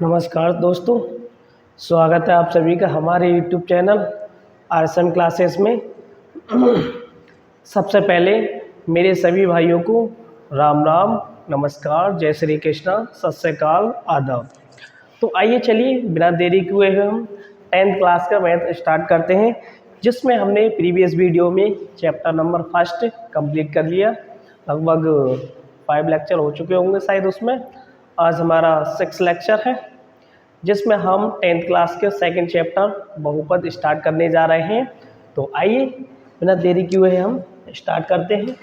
नमस्कार दोस्तों, स्वागत है आप सभी का हमारे YouTube चैनल आरएसएम क्लासेस में। सबसे पहले मेरे सभी भाइयों को राम राम, नमस्कार, जय श्री कृष्णा, सत श्री अकाल, आदाब। तो आइए चलिए बिना देरी हुए हम 10th क्लास का मैथ स्टार्ट करते हैं, जिसमें हमने प्रीवियस वीडियो में चैप्टर नंबर 1 कंप्लीट कर लिया। लगभग 5 लेक्चर हो चुके होंगे शायद उसमें। आज हमारा 6 लेक्चर है, जिसमें हम 10th क्लास के सेकंड चैप्टर बहुपद स्टार्ट करने जा रहे हैं। तो आइए बिना देरी किए हुए हम स्टार्ट करते हैं।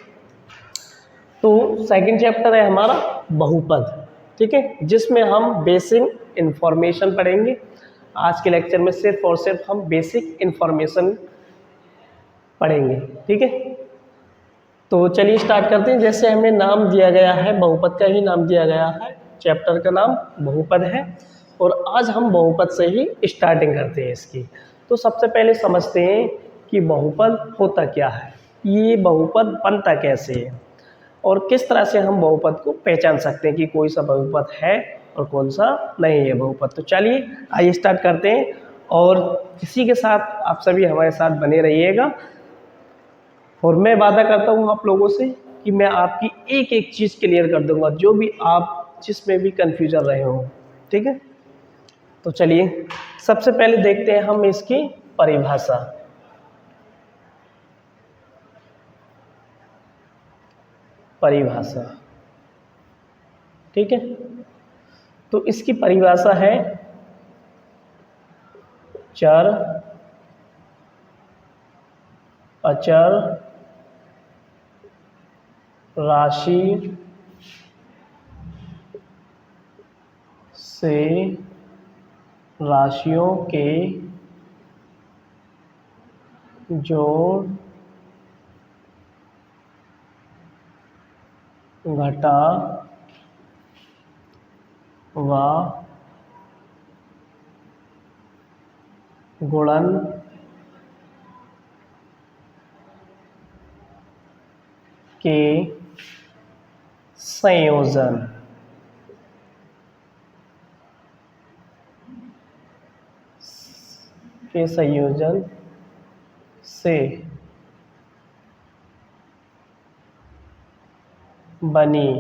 तो सेकंड चैप्टर है हमारा बहुपद, ठीक है, जिसमें हम बेसिक इंफॉर्मेशन पढ़ेंगे। आज के लेक्चर में सिर्फ और सिर्फ हम बेसिक इंफॉर्मेशन पढ़ेंगे, ठीक है। तो चलिए स्टार्ट करते हैं। जैसे हमें नाम दिया गया है, बहुपद का ही नाम दिया गया है, चैप्टर का नाम बहुपद है और आज हम बहुपद से ही स्टार्टिंग करते हैं इसकी। तो सबसे पहले समझते हैं कि बहुपद होता क्या है, ये बहुपद बनता कैसे है और किस तरह से हम बहुपद को पहचान सकते हैं कि कोई सा बहुपद है और कौन सा नहीं है बहुपद। तो चलिए आइए स्टार्ट करते हैं और इसी के साथ आप सभी हमारे साथ बने रहिएगा। और मैं वादा करता हूँ आप लोगों से कि मैं आपकी एक एक चीज़ क्लियर कर दूंगा, जो भी आप जिसमें भी कन्फ्यूजन रहे हो, ठीक है। तो चलिए सबसे पहले देखते हैं हम इसकी परिभाषा। परिभाषा, ठीक है। तो इसकी परिभाषा है चर, अचर, राशि से राशियों के जोड़, घटा व गुणन के संयोजन से बनी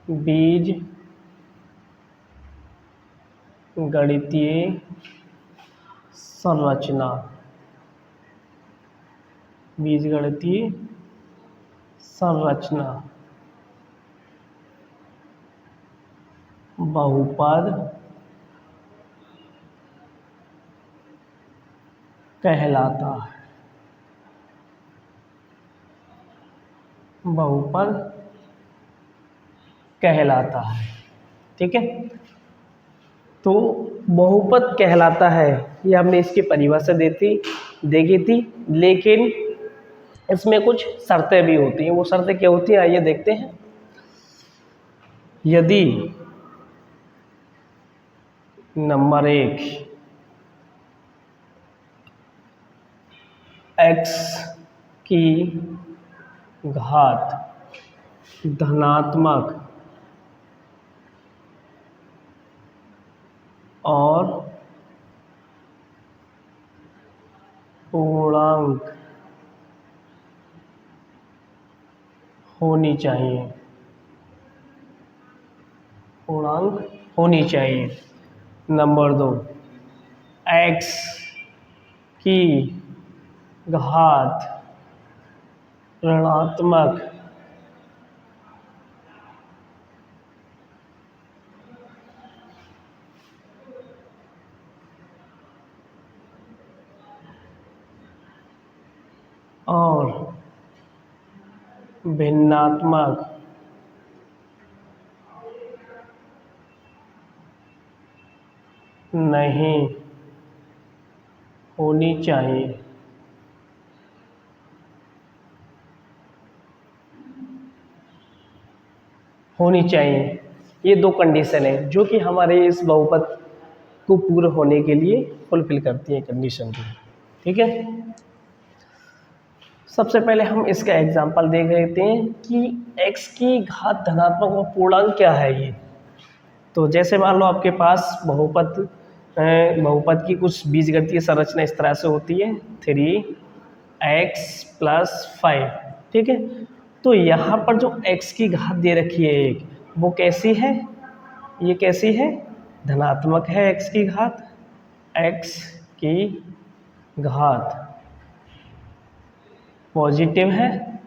बीज गणितीय संरचना, बीजगणितीय संरचना बहुपद कहलाता है। बहुपद कहलाता है, ठीक है। तो बहुपद कहलाता है, ये हमने इसकी परिभाषा देखी थी, लेकिन इसमें कुछ शर्तें भी होती हैं। वो शर्तें क्या होती हैं आइए देखते हैं। यदि नंबर 1 x की घात धनात्मक और पूर्णांक होनी चाहिए, नंबर 2 x की घात ऋणात्मक और भिन्नात्मक नहीं होनी चाहिए। ये 2 कंडीशन है जो कि हमारे इस बहुपद को पूरा होने के लिए फुलफिल करती है कंडीशन को, ठीक है। सबसे पहले हम इसका एग्जांपल देख लेते हैं कि x की घात धनात्मक और पूर्णांक क्या है। ये तो जैसे मान लो आपके पास बहुपद की कुछ बीजगणितीय संरचना इस तरह से होती है 3x+5, ठीक है। तो यहाँ पर जो x की घात दे रखी है एक, वो कैसी है, ये कैसी है, धनात्मक है x की घात, x की घात पॉजिटिव है,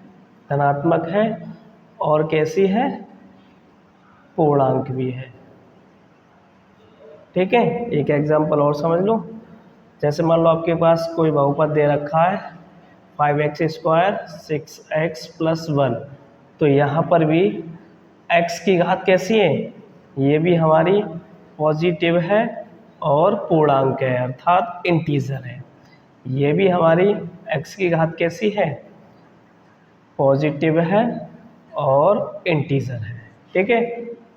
धनात्मक है, और कैसी है, पूर्णांक भी है, ठीक है। एक एग्जांपल और समझ लो। जैसे मान लो आपके पास कोई बहुपद दे रखा है 5x² 6x+1, तो यहाँ पर भी x की घात कैसी है, ये भी हमारी पॉजिटिव है और पूर्णांक है, अर्थात इंटीजर है। ये भी हमारी x की घात कैसी है, पॉजिटिव है और इंटीजर है, ठीक है।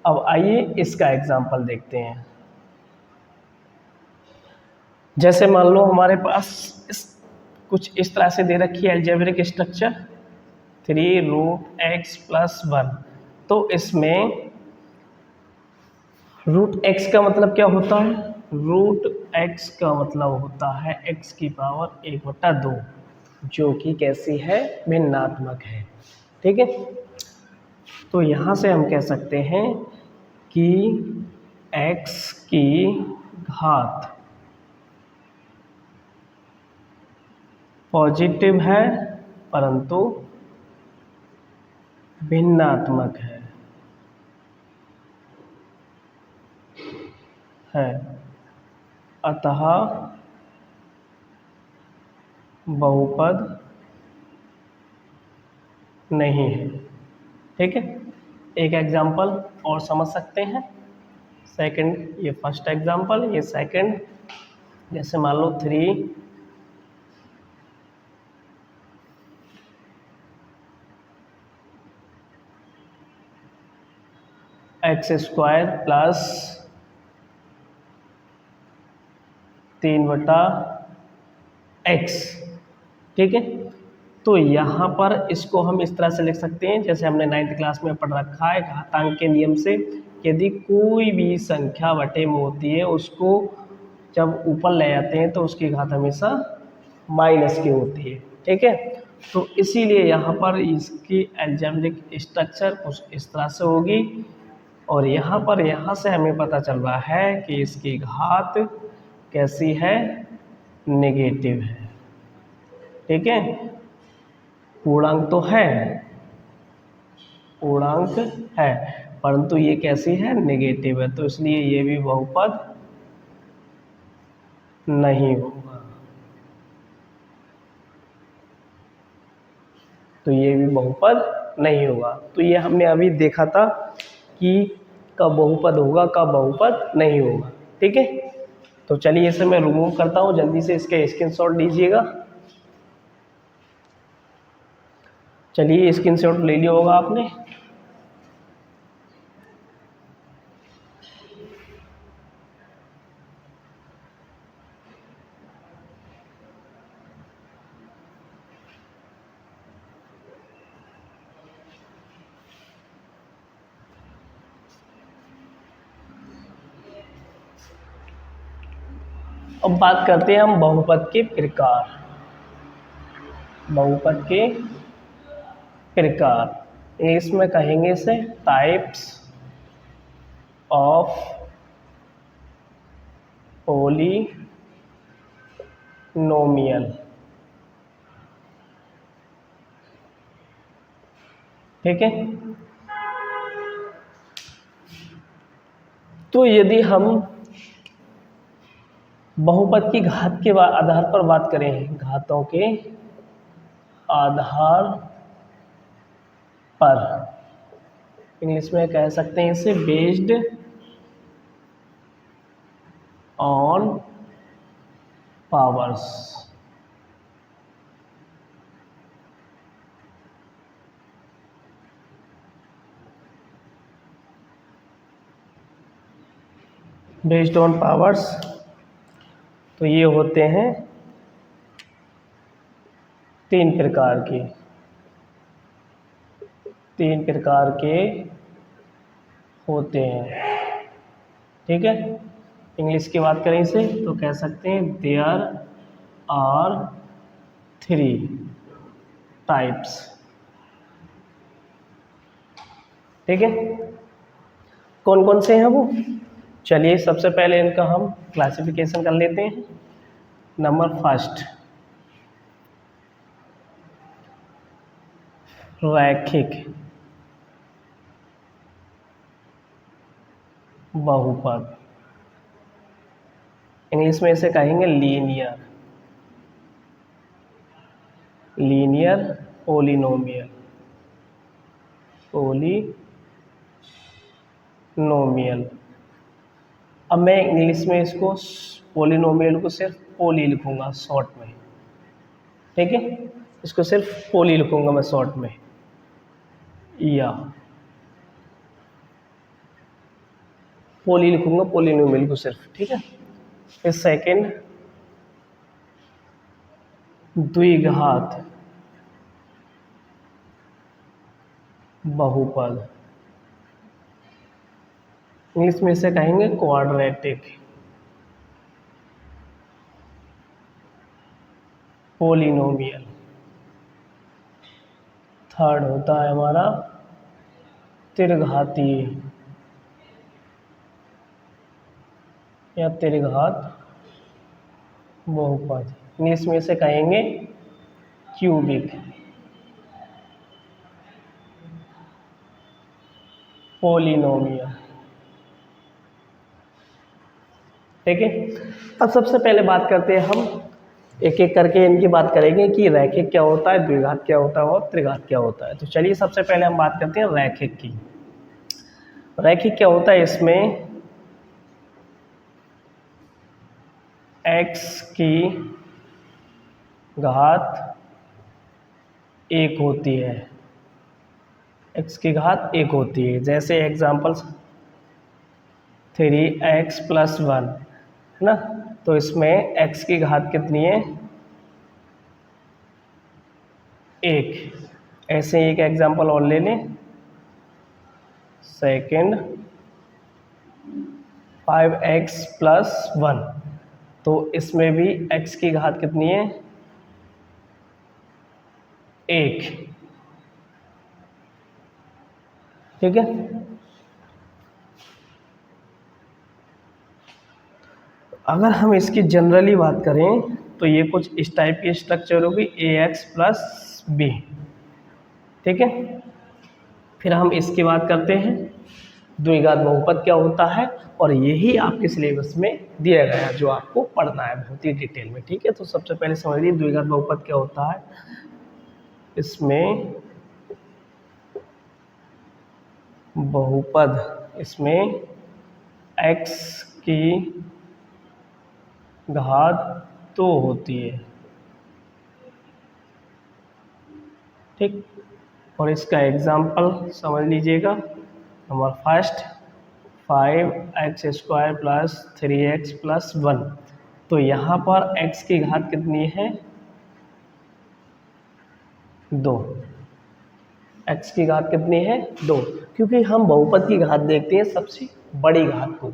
अब आइए इसका एग्जांपल देखते हैं। जैसे मान लो हमारे पास कुछ इस तरह से दे रखी है अलजेब्रिक स्ट्रक्चर 3√x+1। तो इसमें √x का मतलब क्या होता है, √x का मतलब होता है x की पावर 1/2, जो कि कैसी है, भिन्नात्मक है, ठीक है। तो यहाँ से हम कह सकते हैं कि x की घात पॉजिटिव है परंतु भिन्नात्मक है, अतः बहुपद नहीं है, ठीक है। एक एग्जांपल और समझ सकते हैं, सेकंड, ये फर्स्ट एग्जांपल, ये सेकंड। जैसे मान लो 3x² प्लस 3/x, ठीक है। तो यहाँ पर इसको हम इस तरह से लिख सकते हैं, जैसे हमने 9th क्लास में पढ़ रखा है घातांक के नियम से, यदि कोई भी संख्या बटे में होती है उसको जब ऊपर ले जाते हैं तो उसकी घात हमेशा माइनस की होती है, ठीक है। तो इसीलिए यहाँ पर इसकी अलजेब्रिक स्ट्रक्चर कुछ इस तरह से होगी, और यहाँ से हमें पता चल रहा है कि इसकी घात कैसी है, नेगेटिव है, ठीक है। पूर्णांक तो है, पूर्णांक है, परंतु ये कैसी है, नेगेटिव है, तो इसलिए ये भी बहुपद नहीं होगा, तो ये भी बहुपद नहीं होगा। तो ये हमने अभी देखा था कि कब बहुपद होगा, कब बहुपद नहीं होगा, ठीक है। तो चलिए इसे मैं रिमूव करता हूँ, जल्दी से इसके स्क्रीनशॉट लीजिएगा। चलिए स्क्रीनशॉट ले लिया होगा आपने। अब बात करते हैं हम बहुपद के प्रकार। बहुपद के प्रकार इंग्लिश में कहेंगे इसे टाइप्स ऑफ पॉलिनोमियल, ठीक है। तो यदि हम बहुपद की घात के आधार पर बात करें, घातों के आधार पर, इंग्लिश में कह सकते हैं इसे based on powers, based on powers. तो ये होते हैं 3 प्रकार के, 3 प्रकार के होते हैं। ठीक है। इंग्लिश की बात करें इसे तो कह सकते हैं देयर आर 3 टाइप्स। ठीक है, कौन कौन से हैं वो? चलिए सबसे पहले इनका हम क्लासिफिकेशन कर लेते हैं। नंबर फर्स्ट, रैखिक बहुपद, इंग्लिश में इसे कहेंगे लीनियर, लीनियर पोलिनोमियल, पोलिनोमियल। अब मैं इंग्लिश में इसको पोलिनोमियल को सिर्फ पोली लिखूंगा शॉर्ट में। ठीक है, इसको सिर्फ पोली लिखूंगा मैं शॉर्ट में, या पोली लिखूंगा पोलिनोमियल को सिर्फ। ठीक है, फिर सेकंड, द्विघात बहुपद, इंग्लिश में इसे कहेंगे क्वाड्रेटिक पोलिनोमियल। थर्ड होता है हमारा त्रिघातीय या त्रिघात बहुपद, इंग्लिश में इसे कहेंगे क्यूबिक पोलिनोमियल। ठीक है, अब सबसे पहले बात करते हैं हम, एक एक करके इनकी बात करेंगे कि रैखिक क्या होता है, द्विघात क्या होता है और त्रिघात क्या होता है। तो चलिए सबसे पहले हम बात करते हैं रैखिक की। रैखिक क्या होता है, इसमें x की घात 1 होती है, x की घात 1 होती है। जैसे एग्जाम्पल्स 3x + 1 है ना, तो इसमें x की घात कितनी है, 1। ऐसे एक एग्जाम्पल और ले लें, सेकंड 5x + 1, तो इसमें भी x की घात कितनी है, 1। ठीक है, अगर हम इसकी जनरली बात करें तो ये कुछ इस टाइप की स्ट्रक्चर होगी, ax + b। ठीक है, फिर हम इसकी बात करते हैं द्विघात बहुपद क्या होता है, और यही आपके सिलेबस में दिया गया है जो आपको पढ़ना है बहुत ही डिटेल में। ठीक है, तो सबसे पहले समझ लीजिए द्विघात बहुपद क्या होता है। इसमें बहुपद, इसमें x की घात 2 होती है। ठीक, और इसका एग्जाम्पल समझ लीजिएगा। नंबर फर्स्ट 5x² + 3x + 1, तो यहाँ पर x की घात कितनी है, 2। x की घात कितनी है, 2, क्योंकि हम बहुपद की घात देखते हैं सबसे बड़ी घात को,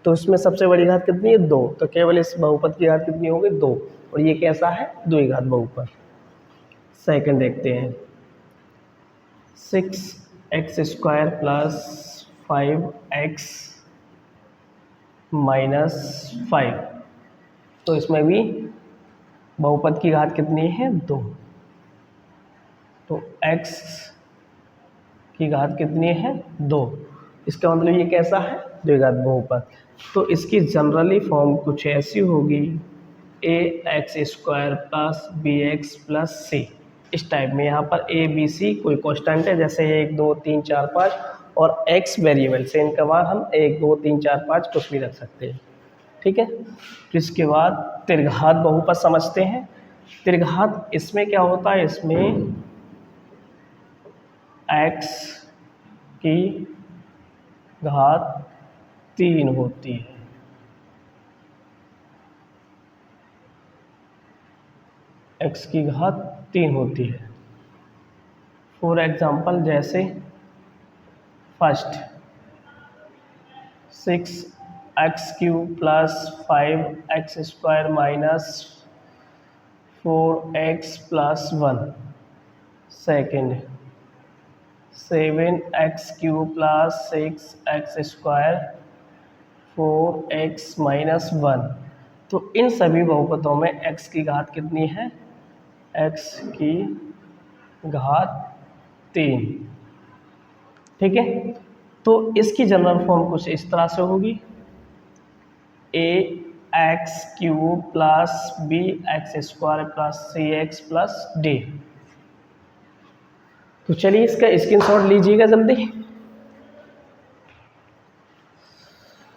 तो इसमें सबसे बड़ी घात कितनी है, 2, तो केवल इस बहुपद की घात कितनी होगी, 2, और ये कैसा है, द्विघात बहुपद। सेकंड देखते हैं 6x² + 5x - 5, तो इसमें भी बहुपद की घात कितनी है, 2, तो x की घात कितनी है, 2। इसका मतलब ये कैसा है, द्विघात बहुपद। तो इसकी जनरली फॉर्म कुछ ऐसी होगी, ax² + bx + c, इस टाइप में। यहाँ पर a b c कोई कांस्टेंट है, जैसे 1 2 3 4 5, और x वेरिएबल से इनका बाद हम 1 2 3 4 5 कुछ भी रख सकते हैं। ठीक है, तो इसके बाद त्रिघात बहुपद समझते हैं। त्रिघात इसमें क्या होता है, इसमें x की घात 3 होती है, x की घात 3 होती है। फॉर एग्जाम्पल जैसे first 6 x cube plus 5x² minus 4x plus 1। Second 7x³ plus 6x², 4x minus 1। तो इन सभी बहुपदों में x की घात कितनी है? x की घात 3। ठीक है, तो इसकी जनरल फॉर्म कुछ इस तरह से होगी, ax³ plus bx² plus cx plus d। तो चलिए इसका स्क्रीनशॉट लीजिएगा जल्दी।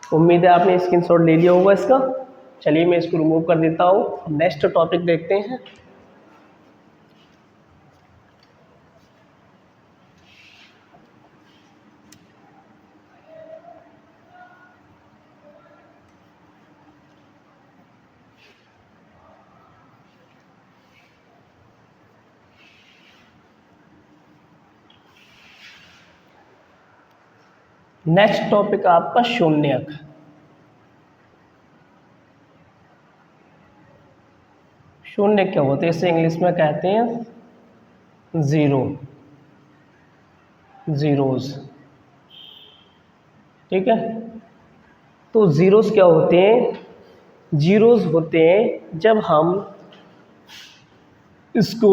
उम्मीद है आपने स्क्रीनशॉट ले लिया होगा इसका। चलिए मैं इसको रिमूव कर देता हूँ। नेक्स्ट टॉपिक देखते हैं। नेक्स्ट टॉपिक आपका शून्यक। शून्य क्या होते हैं? इसे इंग्लिश में कहते हैं जीरो, जीरोज। ठीक है, तो जीरोज क्या होते हैं? जीरोज होते हैं जब हम इसको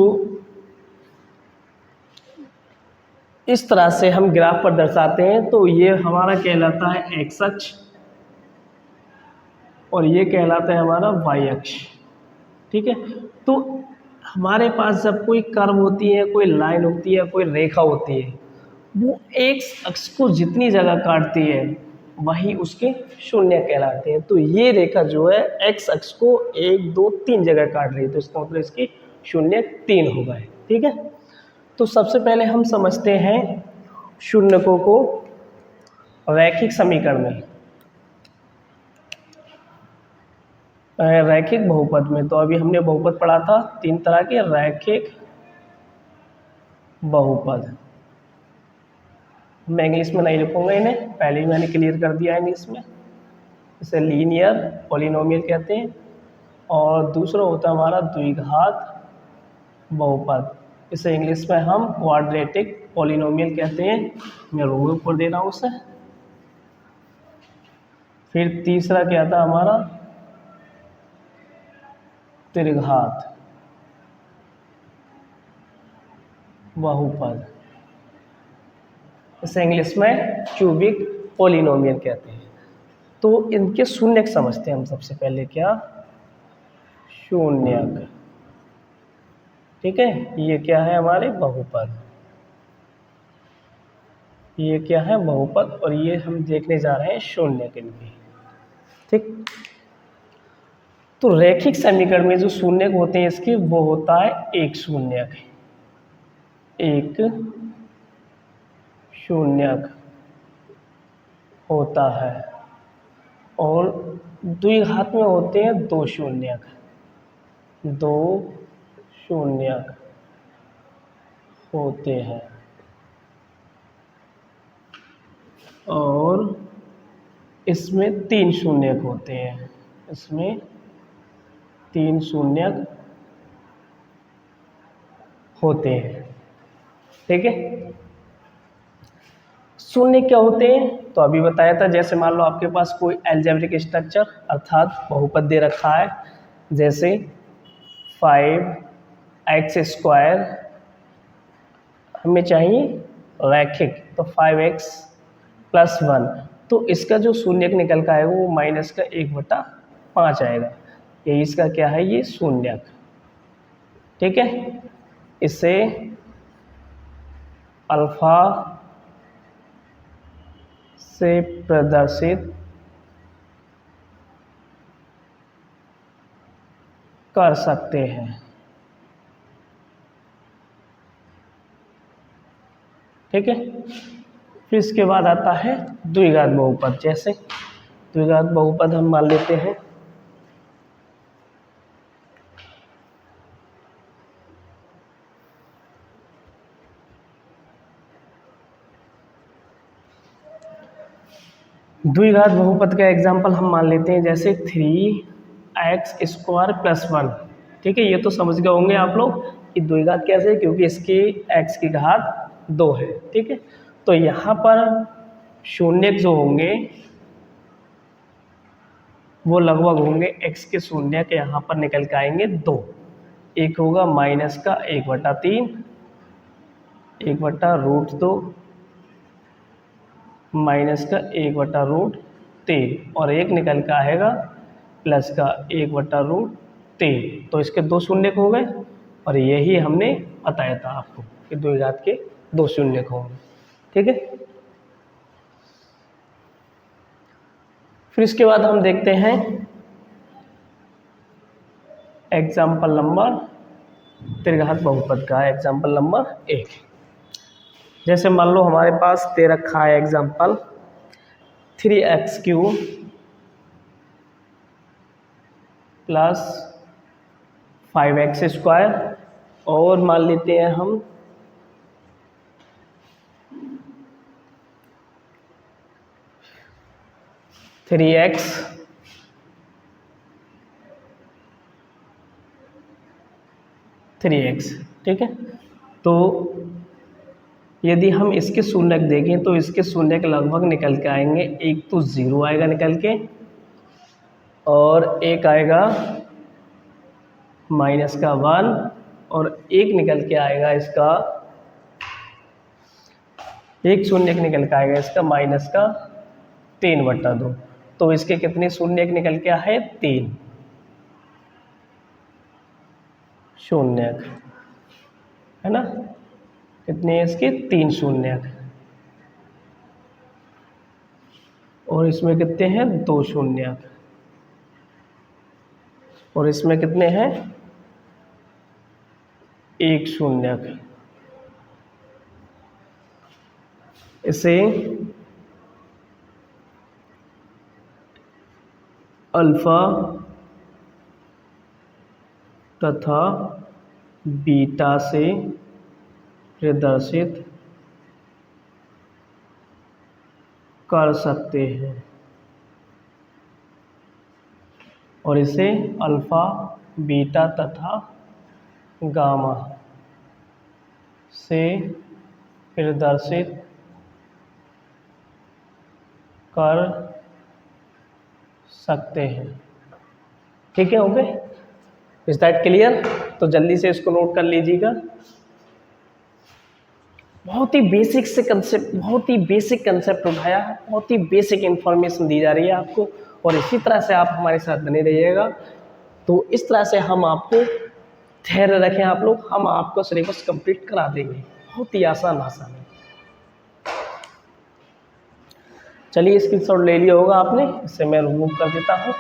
इस तरह से हम ग्राफ पर दर्शाते हैं, तो ये हमारा कहलाता है एक्स अक्ष और ये कहलाता है हमारा वाई अक्ष। ठीक है, तो हमारे पास जब कोई कर्व होती है, कोई लाइन होती है, कोई रेखा होती है, वो एक्स अक्ष को जितनी जगह काटती है वही उसके शून्य कहलाते हैं। तो ये रेखा जो है एक्स अक्ष को 1 2 3 जगह काट रही है, तो इसका मतलब इसकी शून्य 3 हो गए। ठीक है, तो सबसे पहले हम समझते हैं शून्यकों को रैखिक समीकरण में, रैखिक बहुपद में। तो अभी हमने बहुपद पढ़ा था 3 तरह के रैखिक बहुपद। मैं इंग्लिश में नहीं लिखूंगा इन्हें, पहले ही मैंने क्लियर कर दिया है इंग्लिश में। इसे लीनियर पॉलिनोमियल कहते हैं, और दूसरा होता है हमारा द्विघात बहुपद। इसे इंग्लिश में हम क्वाड्रेटिक पॉलिनोमियल कहते हैं। मैं रिमूव कर दे रहा हूँ उसे। फिर तीसरा क्या था हमारा? त्रिघात बहुपद। इसे इंग्लिश में क्यूबिक पॉलिनोमियल कहते हैं। तो इनके शून्यक समझते हैं हम सबसे पहले। क्या? शून्यक। ठीक है, ये क्या है हमारे? बहुपद। ये क्या है? बहुपद। और ये हम देखने जा रहे हैं शून्यक इनकी। ठीक, तो रैखिक समीकरण में जो शून्यक होते हैं इसके, वो होता है एक शून्यक। एक शून्यक होता है, और द्विघात में होते हैं 2 शून्यक। 2 शून्यक होते हैं, और इसमें 3 शून्यक होते हैं। इसमें 3 शून्यक होते हैं। ठीक है, शून्य क्या होते हैं? तो अभी बताया था, जैसे मान लो आपके पास कोई अलजेब्रिक स्ट्रक्चर अर्थात बहुपद दे रखा है, जैसे 5x², हमें चाहिए रैखिक, तो 5x प्लस 1। तो इसका जो शून्यक निकल का आएगा वो माइनस का 1/5 आएगा। ये इसका क्या है? ये शून्यक। ठीक है, इसे अल्फा से प्रदर्शित कर सकते हैं। ठीक है, फिर इसके बाद आता है द्विघात बहुपद। जैसे द्विघात बहुपद हम मान लेते हैं द्विघात बहुपद का एग्जाम्पल हम मान लेते हैं, जैसे 3x² + 1। ठीक है, ये तो समझ गए होंगे आप लोग कि द्विघात कैसे है, क्योंकि इसकी x की घात 2 है। ठीक है, तो यहाँ पर शून्य जो होंगे वो लगभग होंगे x के शून्य के यहाँ पर निकल के आएंगे 2। एक होगा माइनस का 1/3, 1/√2, माइनस का 1/√3, और एक निकल के आएगा प्लस का 1/√3। तो इसके 2 शून्य हो गए, और यही हमने बताया था आपको कि द्विघात के 2 शून्य होंगे। ठीक है, फिर इसके बाद हम देखते हैं एग्जाम्पल नंबर त्रिघात बहुपद का एग्जाम्पल नंबर 1। जैसे मान लो हमारे पास दे रखा है एग्जाम्पल 3x³ + 5x², और मान लेते हैं हम 3x ठीक है, तो यदि हम इसके शून्य देखें तो इसके शून्य के लगभग निकल के आएंगे। एक तो 0 आएगा निकल के, और एक आएगा माइनस का 1, और एक निकल के आएगा इसका, एक शून्य निकल के आएगा इसका माइनस का 3/2। तो इसके कितने शून्य निकल के आए? 3 शून्य, है ना। कितने इसके? 3 शून्य, और इसमें कितने हैं? 2 शून्य, और इसमें कितने हैं? 1 शून्य। इसे अल्फा तथा बीटा से प्रदर्शित कर सकते हैं, और इसे अल्फा, बीटा तथा गामा से प्रदर्शित कर सकते हैं। ठीक है, ओके, इज दैट क्लियर? तो जल्दी से इसको नोट कर लीजिएगा। बहुत ही बेसिक से कंसेप्ट, बहुत ही बेसिक कंसेप्ट उठाया है, बहुत ही बेसिक इंफॉर्मेशन दी जा रही है आपको, और इसी तरह से आप हमारे साथ बने रहिएगा। तो इस तरह से हम आपको धैर्य रखें आप लोग, हम आपको सिलेबस कंप्लीट करा देंगे, बहुत ही आसान है। चलिए, स्क्रीनशॉट ले लिया होगा आपने, इसे मैं रिमूव कर देता हूँ।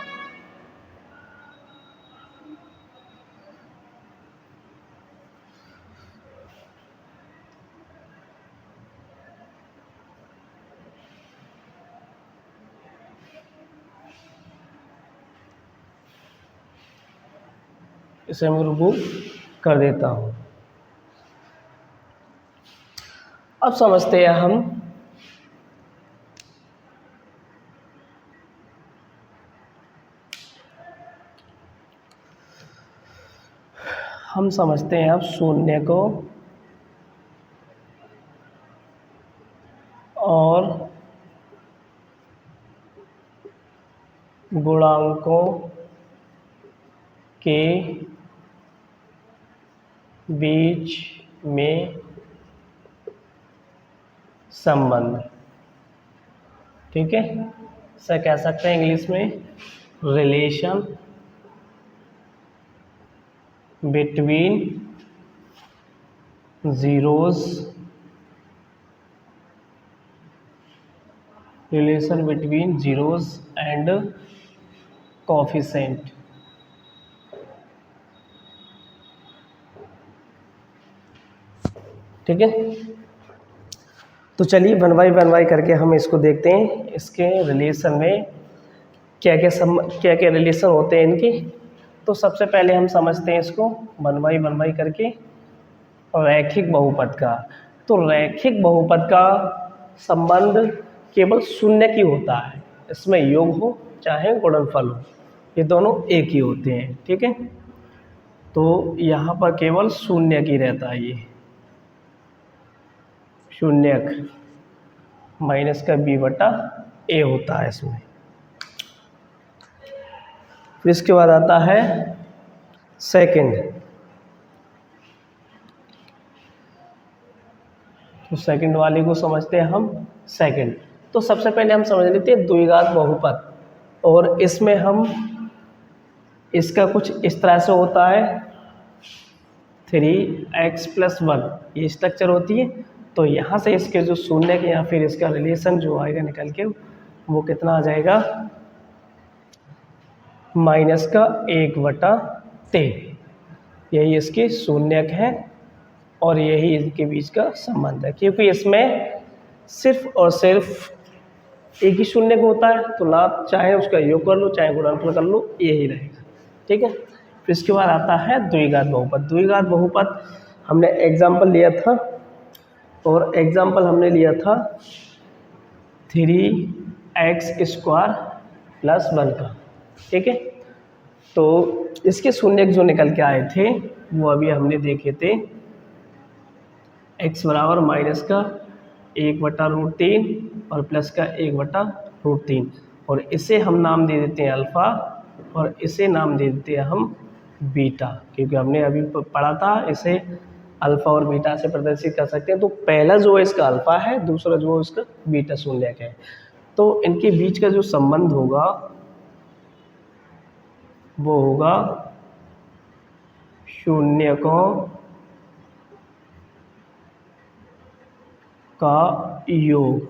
इसे मैं रिमूव कर देता हूँ। अब समझते हैं हम समझते हैं अब शून्य को और गुणांकों के बीच में संबंध। ठीक है, इसे कह सकते हैं इंग्लिश में relation between zeros, relation between zeros and coefficient. ठीक है, तो चलिए वन बाई करके हम इसको देखते हैं, इसके रिलेशन में क्या क्या रिलेशन होते हैं इनके। तो सबसे पहले हम समझते हैं इसको वन बाई करके रैखिक बहुपद का। तो रैखिक बहुपद का संबंध केवल शून्य की होता है, इसमें योग हो चाहे गुणनफल हो, ये दोनों एक ही होते हैं। ठीक है, तो यहाँ पर केवल शून्यक ही रहता है, ये शून्यक माइनस का b बटा a होता है इसमें। फिर इसके बाद आता है सेकंड। तो सेकंड वाले को समझते हैं हम। सेकंड तो सबसे पहले हम समझ लेते हैं द्विघात बहुपद, और इसमें हम इसका कुछ इस तरह से होता है 3x + 1, ये स्ट्रक्चर होती है। तो यहाँ से इसके जो शून्य के या फिर इसका रिलेशन जो आएगा निकल के, वो कितना आ जाएगा, माइनस का 1/3। यही इसके शून्यक है और यही इनके बीच का संबंध है, क्योंकि इसमें सिर्फ और सिर्फ एक ही शून्यक होता है, तो ना चाहे उसका योग कर लो चाहे गुणनफल कर लो, यही रहेगा। ठीक है, फिर इसके बाद आता है द्विघात बहुपद। द्विघात बहुपद हमने एग्जाम्पल लिया था, और एग्जाम्पल हमने लिया था 3x² + 1 का। ठीक है, तो इसके शून्यक जो निकल के आए थे वो अभी हमने देखे थे, x बराबर माइनस का 1/√3 और प्लस का 1/√3, और इसे हम नाम दे देते हैं अल्फ़ा और इसे नाम दे देते हैं हम बीटा, क्योंकि हमने अभी पढ़ा था इसे अल्फ़ा और बीटा से प्रदर्शित कर सकते हैं। तो पहला जो है इसका अल्फ़ा है, दूसरा जो है इसका बीटा शून्यक है। तो इनके बीच का जो संबंध होगा वो होगा शून्यकों का योग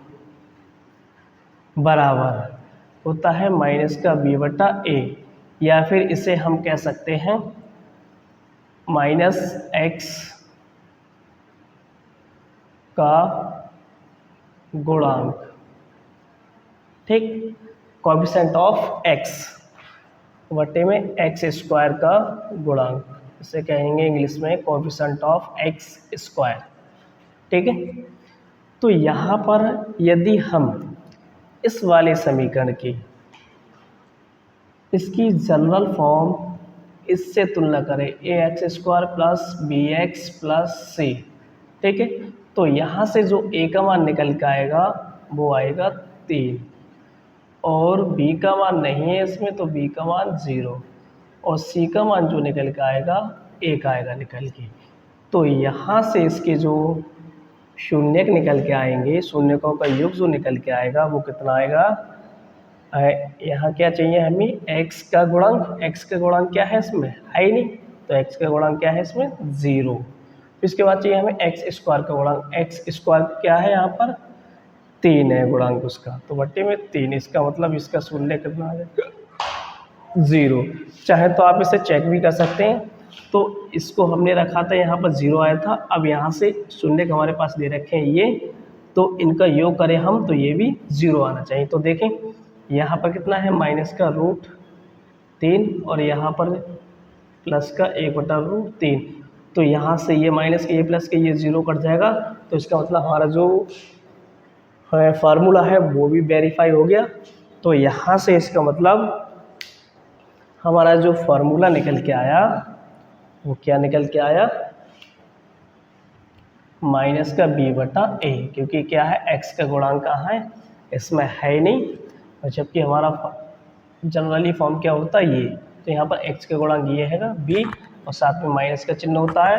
बराबर होता है माइनस का b बटा a, या फिर इसे हम कह सकते हैं -x का गुणांक। ठीक, कोएफिशिएंट ऑफ x बटे में x² का गुणांक, इसे कहेंगे इंग्लिश में कोएफिशिएंट ऑफ x²। ठीक है, तो यहाँ पर यदि हम इस वाले समीकरण की इसकी जनरल फॉर्म इससे तुलना करें ax² + bx + c, ठीक है, तो यहाँ से जो a का मान निकल के आएगा वो आएगा 3, और b का मान नहीं है इसमें, तो b का मान 0, और c का मान जो निकल के आएगा 1 आएगा निकल के। तो यहाँ से इसके जो शून्यक निकल के आएंगे, शून्यकों का योग जो निकल के आएगा वो कितना आएगा, यहाँ क्या चाहिए हमें, x का गुणांक। x का गुणांक क्या है इसमें, है ही नहीं, तो x का गुणांक क्या है इसमें 0। इसके बाद चाहिए हमें x² का गुणांक। x² क्या है यहाँ पर 3 है गुणांक उसका, तो बट्टे में 3, इसका मतलब इसका शून्य कितना आ जाएगा 0। चाहे तो आप इसे चेक भी कर सकते हैं, तो इसको हमने रखा था यहाँ पर 0 आया था, अब यहाँ से शून्य हमारे पास दे रखे हैं ये, तो इनका योग करें हम तो ये भी 0 आना चाहिए। तो देखें यहाँ पर कितना है -√3 और यहाँ पर प्लस का 1/√3, तो यहाँ से ये माइनस के ये प्लस के ये 0 कट जाएगा, तो इसका मतलब हमारा जो फार्मूला है वो भी वेरीफाई हो गया। तो यहाँ से इसका मतलब हमारा जो फार्मूला निकल के आया वो क्या निकल के आया, माइनस का b बटा a, क्योंकि क्या है x का गुणांक कहाँ है, इसमें है ही नहीं, और जबकि हमारा जनरली फॉर्म क्या होता है ये, तो यहाँ पर x का गुणांक ये हैगा b और साथ में माइनस का चिन्ह होता है,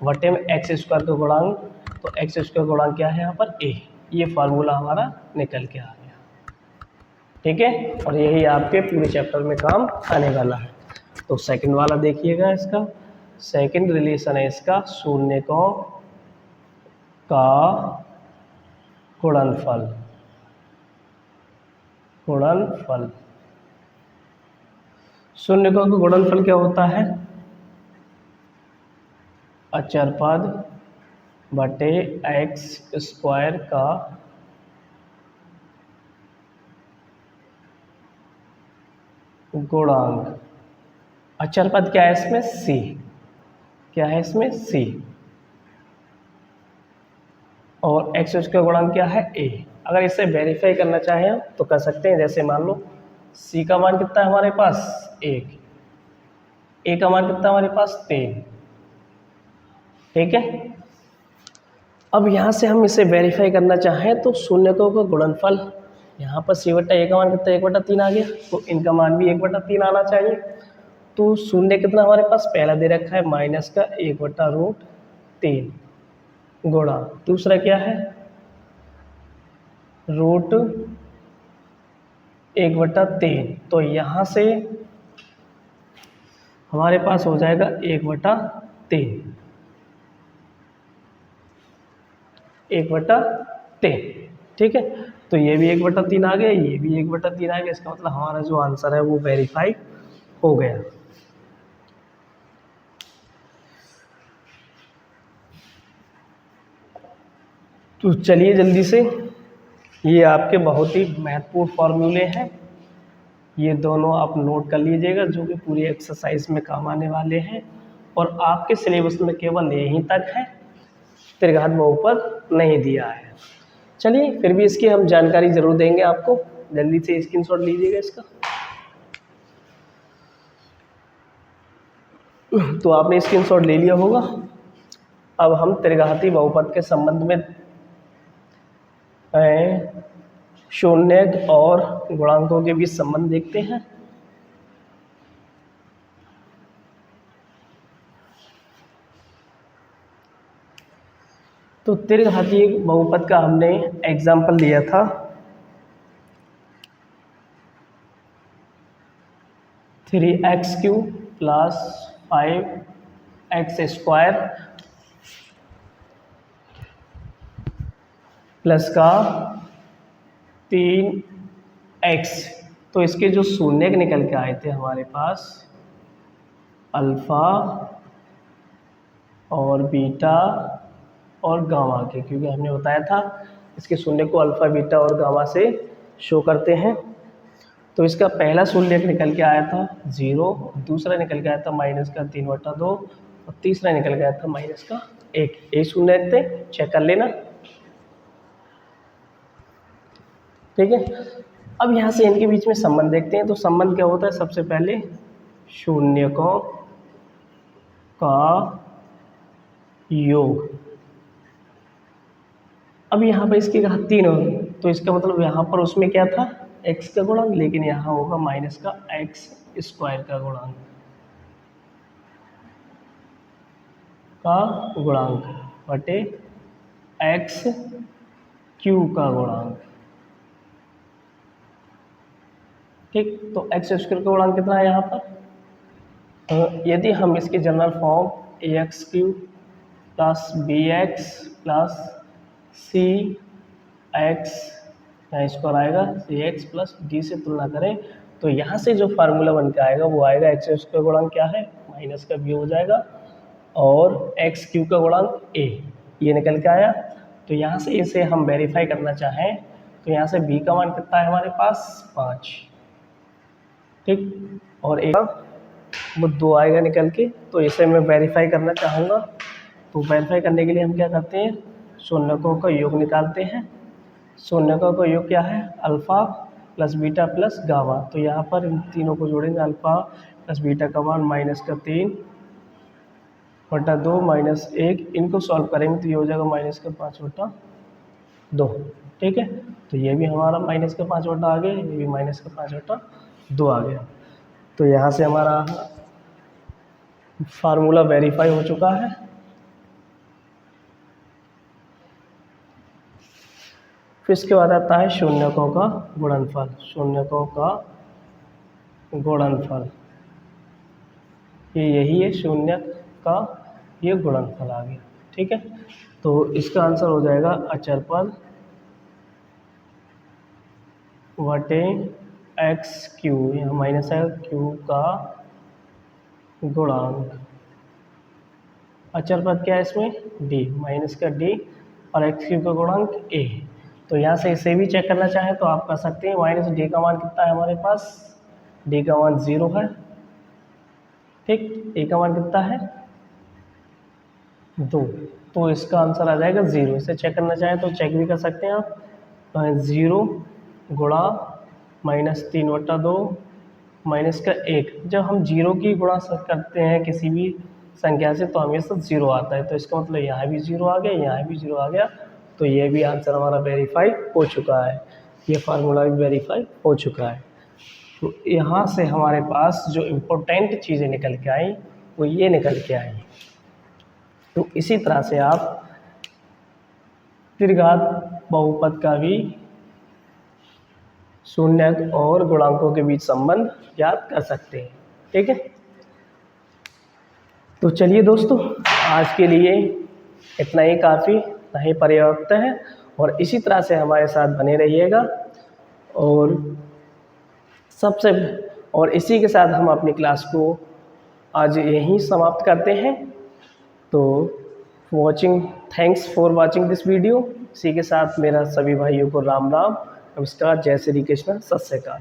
बटे में x² का गुणांक, तो x² गुणांक क्या है यहाँ पर a। ये फार्मूला हमारा निकल के आ गया। ठीक है, और यही आपके पूरे चैप्टर में काम आने वाला है। तो सेकंड वाला देखिएगा, इसका सेकंड रिलेशन है इसका शून्यकों का गुणनफल। गुणनफल, शून्यकों का गुणनफल क्या होता है, अचर पद बटे x² का गुणांक। अचर पद क्या है इसमें c, क्या है इसमें c, और एक्स का गुणांक क्या है ए। अगर इसे वेरीफाई करना चाहें हम तो कर सकते हैं। जैसे मान लो सी का मान कितना है हमारे पास 1, ए का मान कितना हमारे पास 3, ठीक है। अब यहाँ से हम इसे वेरीफाई करना चाहें तो शून्यकों का गुणनफल, यहाँ पर सी बट्टा ए का मान कितना 1/3 आ गया, तो इनका मान भी 1/3 आना चाहिए। तो शून्य कितना हमारे पास पहला दे रखा है माइनस का 1/√3 गुणा दूसरा क्या है √1/3। तो यहाँ से हमारे पास हो जाएगा 1/3, 1/3, ठीक है। तो ये भी 1/3 आ गया, ये भी 1/3 आ गया। इसका मतलब हमारा जो आंसर है वो वेरीफाई हो गया। तो चलिए जल्दी से, ये आपके बहुत ही महत्वपूर्ण फॉर्मूले हैं, ये दोनों आप नोट कर लीजिएगा जो कि पूरी एक्सरसाइज में काम आने वाले हैं। और आपके सिलेबस में केवल यहीं तक है, त्रिघात बहुपद नहीं दिया है। चलिए फिर भी इसकी हम जानकारी ज़रूर देंगे आपको, जल्दी से स्क्रीनशॉट लीजिएगा इसका। तो आपने स्क्रीनशॉट ले लिया होगा। अब हम त्रिघाती बहुपद के संबंध में शून्य और गुणांकों के बीच संबंध देखते हैं। तो त्रिघाती बहुपद का हमने एग्जाम्पल लिया था 3x³ + 5x² प्लस का 3x। तो इसके जो शून्य निकल के आए थे हमारे पास अल्फ़ा और बीटा और गामा के, क्योंकि हमने बताया था इसके शून्य को अल्फ़ा बीटा और गामा से शो करते हैं। तो इसका पहला शून्य निकल के आया था 0, दूसरा निकल के आया था -3/2 और तीसरा निकल के आया था -1। ये शून्य थे, चेक कर लेना, ठीक है। अब यहाँ से इनके बीच में संबंध देखते हैं। तो संबंध क्या होता है, सबसे पहले शून्यकों का योग। अब यहाँ पर इसकी घात 3 होगी, तो इसका मतलब यहाँ पर उसमें क्या था x का गुणांक, लेकिन यहाँ होगा -x² का गुणांक बटे x³ का गुणांक, ठीक। तो x² का गुणांक कितना है यहाँ पर, यदि हम इसके general form ax³ + bx + cx, यहाँ स्क्वायर आएगा cx + d से तुलना करें तो यहाँ से जो फार्मूला बन के आएगा वो आएगा x² का गुणांक क्या है माइनस का b हो जाएगा और x³ का गुणांक a, ये निकल के आया। तो यहाँ से इसे हम वेरीफाई करना चाहें तो यहाँ से b का मान कितना है हमारे पास 5, ठीक, और a वो 2 आएगा निकल के। तो इसे मैं वेरीफाई करना चाहूँगा, तो वेरीफाई करने के लिए हम क्या करते हैं, शून्यकों का योग निकालते हैं। शून्यकों का योग क्या है अल्फ़ा + बीटा + गामा। तो यहाँ पर इन तीनों को जोड़ेंगे, अल्फ़ा + बीटा का मान -3/2 -1, इनको सॉल्व करेंगे तो ये हो जाएगा -5/2, ठीक है। तो ये भी हमारा -5/2 आ गया, ये भी -5/2 आ गया। तो यहाँ से हमारा फार्मूला वेरीफाई हो चुका है। फिर इसके बाद आता है शून्यकों का गुणनफल। शून्यकों का गुणनफल ये यही है, शून्य का ये गुणनफल आ गया, ठीक है। तो इसका आंसर हो जाएगा अचर पद बटे x³, यहाँ माइनस है q का गुणांक। अचर पद क्या है इसमें d, माइनस का d और x³ का गुणांक a। तो यहाँ से इसे भी चेक करना चाहें तो आप कर सकते हैं। -d का मान कितना है हमारे पास, d का मान 0 है, ठीक। a का मान कितना है 2, तो इसका आंसर आ जाएगा 0। इसे चेक करना चाहें तो चेक भी कर सकते हैं आप। 0 गुणा -3/2 माइनस का 1। जब हम 0 की गुणा करते हैं किसी भी संख्या से तो हमेशा 0 आता है, तो इसका मतलब यहाँ भी 0 आ गया, यहाँ भी 0 आ गया, तो ये भी आंसर हमारा वेरीफाई हो चुका है, ये फार्मूला भी वेरीफाई हो चुका है। तो यहाँ से हमारे पास जो इम्पोर्टेंट चीज़ें निकल के आई वो ये निकल के आई। तो इसी तरह से आप त्रिघात बहुपद का भी शून्य और गुणांकों के बीच संबंध याद कर सकते हैं। ठीक है, तो चलिए दोस्तों, आज के लिए इतना ही काफ़ी, इतना ही पर्याप्त है। और इसी तरह से हमारे साथ बने रहिएगा। और इसी के साथ हम अपनी क्लास को आज यहीं समाप्त करते हैं। तो thanks for watching this video. इसी के साथ मेरा सभी भाइयों को राम राम, नमस्कार, जय श्री कृष्ण, सत श्री अकाल।